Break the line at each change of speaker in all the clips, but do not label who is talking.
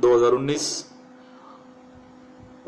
2019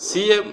CM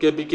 KPK,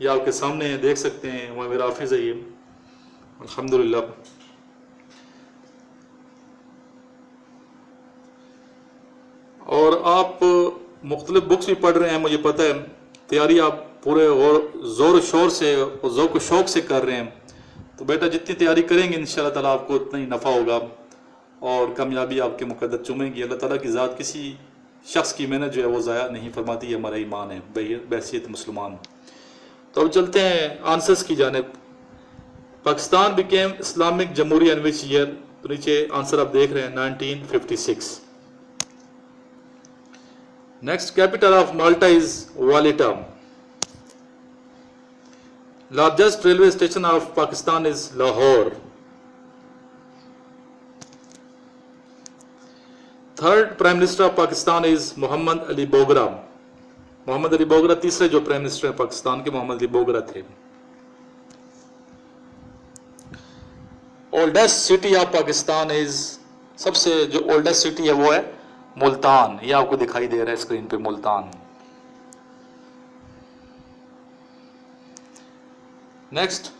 یہ آپ کے سامنے ہیں، دیکھ سکتے ہیں، وہاں میرا آفس ہے یہ الحمدللہ. اور آپ مختلف بکس بھی پڑھ رہے ہیں، مجھے پتہ ہے تیاری آپ پورے زور و شور سے اور ذوق و شوق سے کر رہے ہیں. تو بیٹا جتنی تیاری کریں گے انشاءاللہ تعالیٰ آپ کو اتنا ہی نفع ہوگا اور کامیابی آپ کے مقدر چومیں گی. اللہ تعالیٰ کی ذات کسی شخص کی محنت جو ہے وہ ضائع نہیں فرماتی ہے، ہمارا ایمان ہے بحیثیت مسلمان. تو اب چلتے ہیں آنسرز کی جانب. پاکستان بیکیم اسلامک جمہوریہ ان وچ ایئر؟ تو نیچے آنسر آپ دیکھ رہے ہیں 1956. Next, capital of Malta is Valletta. Largest railway station of Pakistan is Lahore. Third prime minister of Pakistan is Muhammad Ali Bogra. Muhammad Ali Bogra تیسرے جو پرائم منسٹر ہیں پاکستان کے محمد علی بوگرا تھے. اولڈسٹ سٹی آف پاکستان از، سب سے جو اولڈسٹ سٹی ہے وہ ہے ملتان. یہ آپ کو دکھائی دے رہا ہے اسکرین پہ، Multan. Next,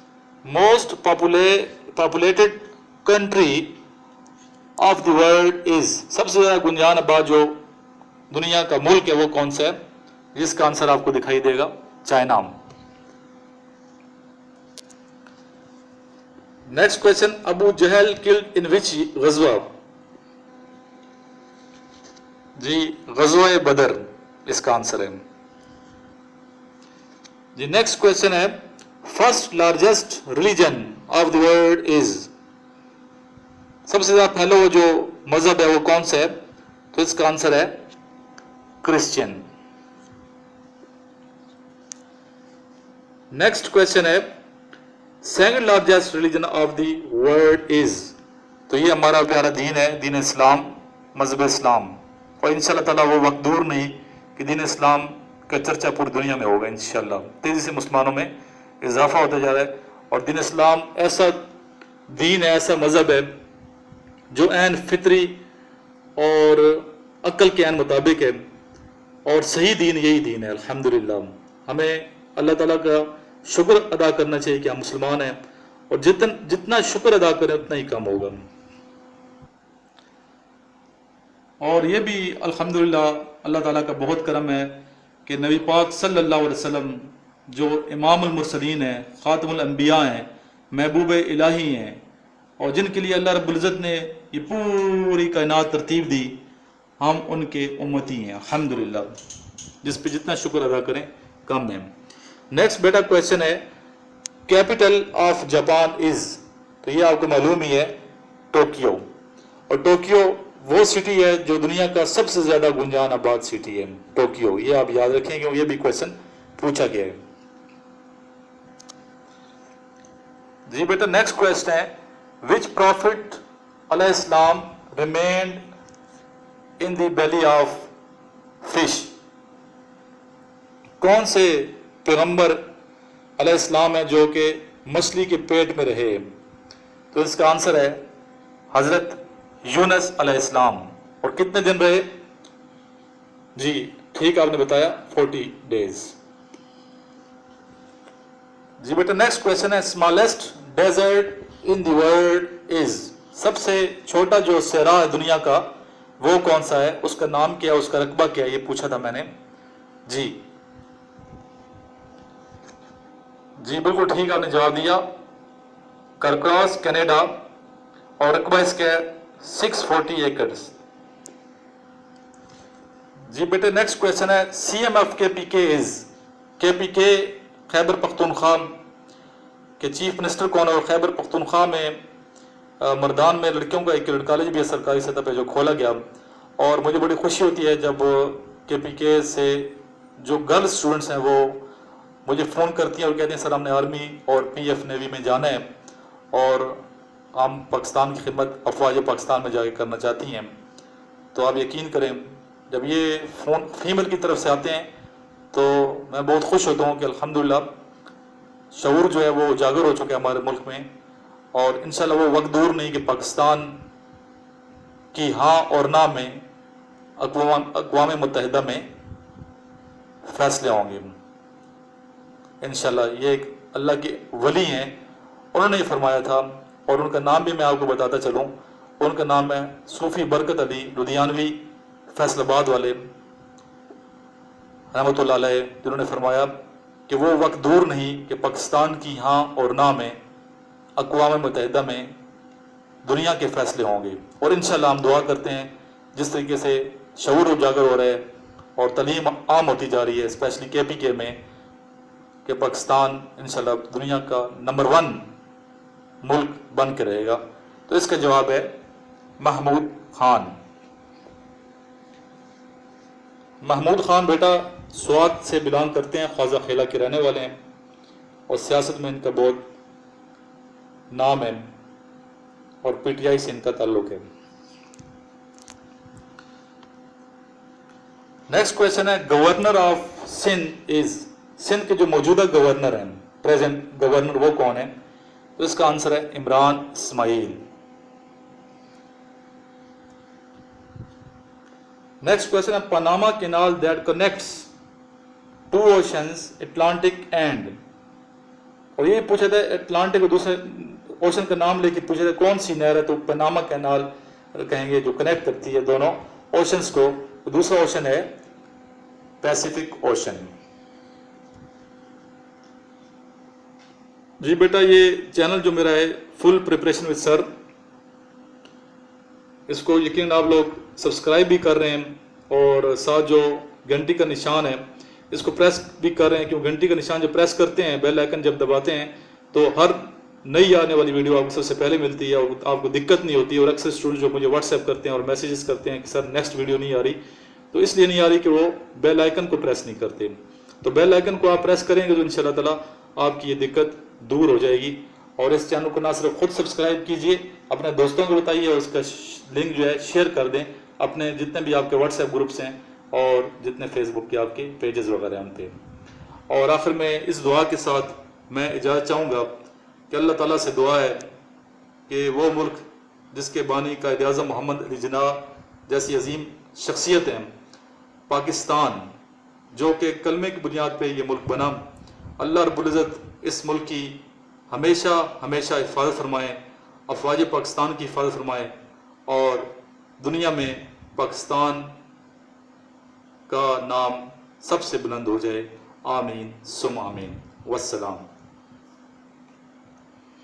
most populated country of the world is, سب سے زیادہ گنجان آباد جو دنیا کا ملک ہے وہ کون سا ہے؟ جس کا آنسر آپ کو دکھائی دے گا China. Next question, Abu Jahl killed in which غزوہ؟ جی غزوہ بدر اس کا آنسر ہے. جی نیکسٹ کویشچن ہے، first largest religion of the world is? سب سے زیادہ پھیلا ہوا جو مذہب ہے وہ کون سا ہے؟ تو اس کا آنسر ہے کرسچین. نیکسٹ کویشچن ہے، second largest religion of the world از؟ تو یہ ہمارا پیارا دین ہے، دین اسلام، مذہب اسلام. اور انشاءاللہ تعالیٰ وہ وقت دور نہیں کہ دین اسلام کا چرچا پوری دنیا میں ہوگا انشاءاللہ. تیزی سے مسلمانوں میں اضافہ ہوتا جا رہا ہے اور دین اسلام ایسا دین ہے، ایسا مذہب ہے جو عین فطری اور عقل کے عین مطابق ہے. اور صحیح دین یہی دین ہے الحمدللہ. ہمیں اللہ تعالیٰ کا شکر ادا کرنا چاہیے کہ ہم مسلمان ہیں، اور جتنا شکر ادا کریں اتنا ہی کم ہوگا. اور یہ بھی الحمدللہ اللہ تعالیٰ کا بہت کرم ہے کہ نبی پاک صلی اللہ علیہ وسلم جو امام المرسلین ہیں، خاتم الانبیاء ہیں، محبوب الہی ہیں، اور جن کے لیے اللہ رب العزت نے یہ پوری کائنات ترتیب دی، ہم ان کے امتی ہیں الحمدللہ، جس پہ جتنا شکر ادا کریں کم ہے. نیکسٹ بیٹا کویشچن ہے، کیپٹل آف جاپان از؟ تو یہ آپ کو معلوم ہی ہے ٹوکیو. اور ٹوکیو وہ سٹی ہے جو دنیا کا سب سے زیادہ گنجان آباد سٹی ہے ٹوکیو. یہ آپ یاد رکھیں کہ یہ بھی کویشچن پوچھا گیا ہے. جی بیٹا نیکسٹ کویشچن ہے، وچ پروفٹ علیہ السلام remained in the belly of fish? کون سے پیغمبر علیہ السلام ہیں جو کہ مچھلی کے پیٹ میں رہے؟ تو اس کا آنسر ہے حضرت یونس علیہ السلام. اور کتنے دن رہے؟ جی ٹھیک آپ نے بتایا 40 days. جی بیٹا نیکسٹ کویشچن ہے، smallest desert in the world is? سب سے چھوٹا جو صحرا ہے دنیا کا وہ کون سا ہے؟ اس کا نام کیا ہے، اس کا رقبہ کیا ہے؟ یہ پوچھا تھا میں نے. جی بالکل ٹھیک آپ نے جواب دیا، کرکراس کینیڈا، اور رقبہ اس کا 640 ایکڑز. جی بیٹے نیکسٹ کویشچن ہے، سی ایم ایف کے پی کے از؟ کے پی کے خیبر پختونخوا کے چیف منسٹر کون ہے؟ اور خیبر پختونخوا میں مردان میں لڑکیوں کا ایک کریڈٹ کالج بھی ہے سرکاری سطح پہ جو کھولا گیا. اور مجھے بڑی خوشی ہوتی ہے جب کے پی کے سے جو گرل اسٹوڈنٹس ہیں وہ مجھے فون کرتی ہیں اور کہتے ہیں سر ہم نے آرمی اور پی ایف نیوی میں جانا ہے اور ہم پاکستان کی خدمت افواج پاکستان میں جا کے کرنا چاہتی ہیں. تو آپ یقین کریں جب یہ فون فیمیل کی طرف سے آتے ہیں تو میں بہت خوش ہوتا ہوں کہ الحمدللہ شعور جو ہے وہ اجاگر ہو چکے ہمارے ملک میں، اور انشاءاللہ وہ وقت دور نہیں کہ پاکستان کی ہاں اور نہ میں اقوام متحدہ میں فیصلے ہوں گے انشاءاللہ یہ ایک اللہ کے ولی ہیں، انہوں نے یہ فرمایا تھا، اور ان کا نام بھی میں آپ کو بتاتا چلوں. ان کا نام ہے صوفی برکت علی لدھیانوی فیصل آباد والے رحمۃ اللہ علیہ، جنہوں نے فرمایا کہ وہ وقت دور نہیں کہ پاکستان کی ہاں اور نہ میں اقوام متحدہ میں دنیا کے فیصلے ہوں گے. اور انشاءاللہ ہم دعا کرتے ہیں جس طریقے سے شعور اجاگر ہو رہا ہے اور تعلیم عام ہوتی جا رہی ہے اسپیشلی KPK میں، کہ پاکستان انشاءاللہ دنیا کا نمبر 1 ملک بن کے رہے گا. تو اس کا جواب ہے محمود خان. محمود خان بیٹا سوات سے بلانگ کرتے ہیں، خواجہ خیلہ کے رہنے والے ہیں، اور سیاست میں ان کا بہت نام ہے، اور PTI سے ان کا تعلق ہے. نیکسٹ کویشچن ہے گورنر آف سندھ از، سندھ کے جو موجودہ گورنر ہیں، پریزنٹ گورنر، وہ کون ہیں؟ تو اس کا آنسر ہے عمران اسماعیل. نیکسٹ کویشچن ہے Panama canal that connects 2 oceans Atlantic and, اور یہ پوچھا تھا اٹلانٹک اور دوسرے اوشن کا نام لے کے پوچھا تھا کون سی نہر ہے، تو پاناما کینال کہیں گے جو کنیکٹ کرتی ہے دونوں اوشنز کو. دوسرا اوشن ہے پیسیفک اوشن. جی بیٹا یہ چینل جو میرا ہے فل پریپریشن وتھ سر، اس کو یقیناً آپ لوگ سبسکرائب بھی کر رہے ہیں، اور ساتھ جو گھنٹی کا نشان ہے اس کو پریس بھی کر رہے ہیں، کیوں گھنٹی کا نشان جب پریس کرتے ہیں، بیل آئیکن جب دباتے ہیں، تو ہر نئی آنے والی ویڈیو آپ کو سب سے پہلے ملتی ہے اور آپ کو دقت نہیں ہوتی. اور اکثر اسٹوڈنٹ جو مجھے واٹس ایپ کرتے ہیں اور میسیجز کرتے ہیں کہ سر نیکسٹ ویڈیو نہیں آ رہی، تو اس لیے نہیں آ رہی کہ وہ بیل آئیکن کو پریس نہیں کرتے. تو بیل آئیکن کو آپ پریس کریں گے تو انشاءاللہ تعالیٰ آپ کی یہ دقت دور ہو جائے گی. اور اس چینل کو نہ صرف خود سبسکرائب کیجئے، اپنے دوستوں کو بتائیے، اور اس کا لنک جو ہے شیئر کر دیں اپنے جتنے بھی آپ کے واٹس ایپ گروپس ہیں اور جتنے فیس بک کے آپ کے پیجز وغیرہ ہیں ان پہ. اور آخر میں اس دعا کے ساتھ میں اجازت چاہوں گا کہ اللہ تعالیٰ سے دعا ہے کہ وہ ملک جس کے بانی قائد اعظم محمد علی جناح جیسی عظیم شخصیت ہیں، پاکستان جو کہ کلمے کی بنیاد پہ یہ ملک بنا، اللہ رب العزت اس ملک کی ہمیشہ ہمیشہ حفاظت فرمائے، افواج پاکستان کی حفاظت فرمائے، اور دنیا میں پاکستان کا نام سب سے بلند ہو جائے. آمین ثم آمین. والسلام.